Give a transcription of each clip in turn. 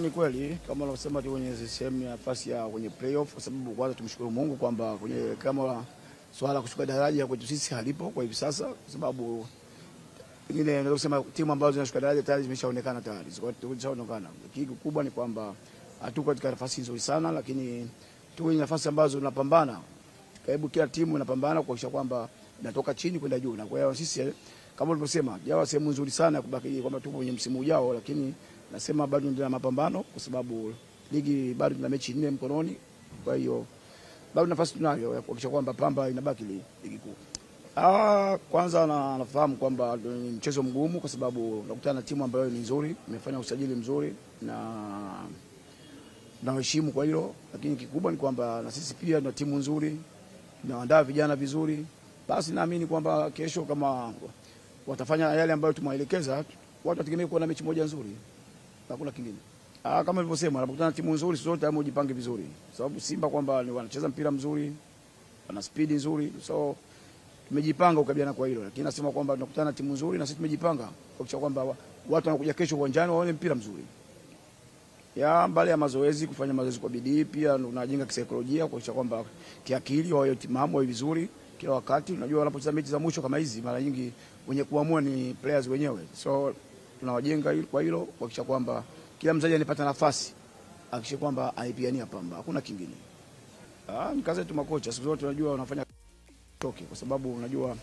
Ni kweli kama unavyosema tu kwenye sehemu ya nafasi ya kwenye playoff, kwa sababu kwanza tumshukuru Mungu kwamba kwenye kama swala kushuka daraja kwetu sisi halipo kwa hivi sasa, kwa sababu pengine naweza kusema timu ambazo zinashuka daraja tayari zimeshaonekana tayari. Zimeshaonekana. Kitu kubwa ni kwamba hatuko katika nafasi nzuri sana, lakini tuko kwenye nafasi ambazo tunapambana. Karibu kila timu inapambana kuhakikisha kwamba inatoka chini kwenda juu. Na kwa hiyo sisi kama ulivyosema, jawa sehemu nzuri sana ya kubaki kwamba tupo kwenye msimu ujao, lakini nasema bado ndio mapambano kwa sababu ligi bado tuna mechi 4 mkononi. Kwa hiyo bado nafasi tunayo ya kuhakikisha kwamba Pamba inabaki ligi kuu. Kwanza nafahamu kwamba ni mchezo mgumu kwa sababu unakutana na timu ambayo ni nzuri, imefanya usajili mzuri na heshima kwa hilo, lakini kikubwa ni kwamba na sisi pia tuna timu nzuri, tunaandaa vijana vizuri. Basi naamini kwamba kesho kama watafanya yale ambayo tumewaelekeza, watu wategemea kuwa na mechi moja nzuri. Hakuna kingine. Kama nilivyosema, unapokutana na timu nzuri zote hapo ujipange vizuri. Sababu Simba kwamba wanacheza mpira mzuri, wana speed nzuri. So tumejipanga kukabiliana kwa hilo. Lakini nasema kwamba tunakutana na timu nzuri na sisi tumejipanga kuhakikisha kwamba watu wanakuja kesho uwanjani waone mpira mzuri. Mbali ya mazoezi, kufanya mazoezi kwa bidii, pia unajenga kisaikolojia kuhakikisha kwamba kiakili wao timamu wao vizuri kila wakati. Unajua wanapocheza mechi za mwisho kama hizi mara nyingi wenye kuamua ni players wenyewe. So tunawajenga kwa hilo kuhakikisha kwamba kila mchezaji anapata nafasi, hakikisha kwamba aipiania Pamba. Hakuna kingine. Ni kazi yetu makocha. Siku zote unajua wanafanya toke kwa sababu unajua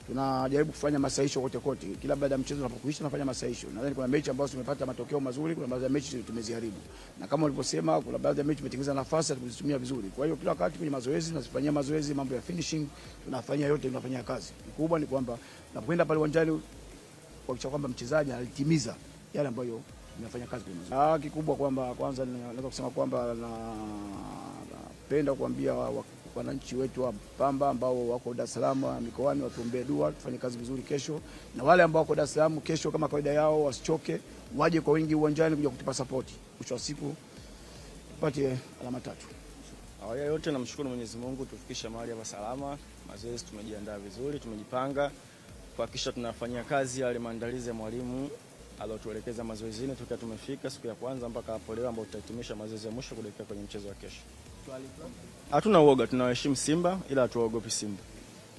tunajaribu kufanya masahisho kote. Kila baada ya mchezo unapokuisha tunafanya masahisho. Nadhani kuna mechi ambazo tumepata matokeo mazuri, kuna baadhi ya mechi tumeziharibu. Na kama ulivyosema kuna baadhi ya mechi tumetengeneza nafasi tukuzitumia vizuri. Kwa hiyo kila wakati kwenye mazoezi tunafanyia mazoezi, mambo ya finishing, tunafanyia yote, tunafanyia kazi. Kikubwa ni kwamba tunapoenda pale uwanjani kuhakikisha kwamba mchezaji alitimiza yale ambayo tunafanya kazi kwa mchezo. Kikubwa kwamba kwanza naweza kusema kwamba napenda kuambia wananchi wetu wa Pamba ambao wako Dar es Salaam mikoani watuombee dua tufanye kazi vizuri kesho, na wale ambao wako Dar es Salaam kesho kama kawaida yao wasichoke, waje kwa wingi uwanjani kuja kutupa support. Mwisho wa siku tupate alama 3. Awali yote namshukuru Mwenyezi Mungu tufikisha mahali hapa salama. Mazoezi tumejiandaa vizuri, tumejipanga kuhakikisha tunafanyia kazi yale maandalizi ya mwalimu alotuelekeza mazoezini tukiwa tumefika siku ya kwanza mpaka hapo leo ambapo tutahitimisha mazoezi ya mwisho kuelekea kwenye mchezo wa kesho. Hatuna uoga, tunawaheshimu Simba ila hatuogopi Simba.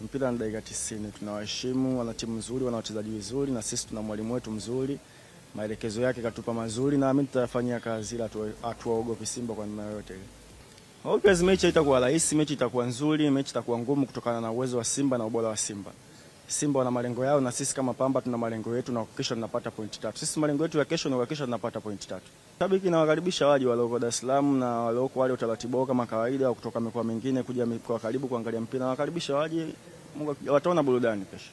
Mpira ni dakika 90, tunawaheshimu, wana timu nzuri, wana wachezaji vizuri na sisi tuna mwalimu wetu mzuri. Maelekezo yake katupa mazuri na mimi tutafanyia kazi ila hatuogopi Simba kwa namna yote ile. Obviously mechi itakuwa rahisi, mechi itakuwa nzuri, mechi itakuwa ngumu kutokana na uwezo wa Simba na ubora wa Simba. Simba wana malengo yao na sisi kama Pamba tuna malengo yetu na kuhakikisha tunapata pointi 3. Sisi malengo yetu ya kesho ni kuhakikisha tunapata pointi 3. Shabiki na wakaribisha waje walioko Dar es Salaam na walioko wale utaratibu kama kawaida kutoka mikoa mingine kuja mikoa karibu kuangalia mpira, na wakaribisha waje, Mungu wataona burudani kesho.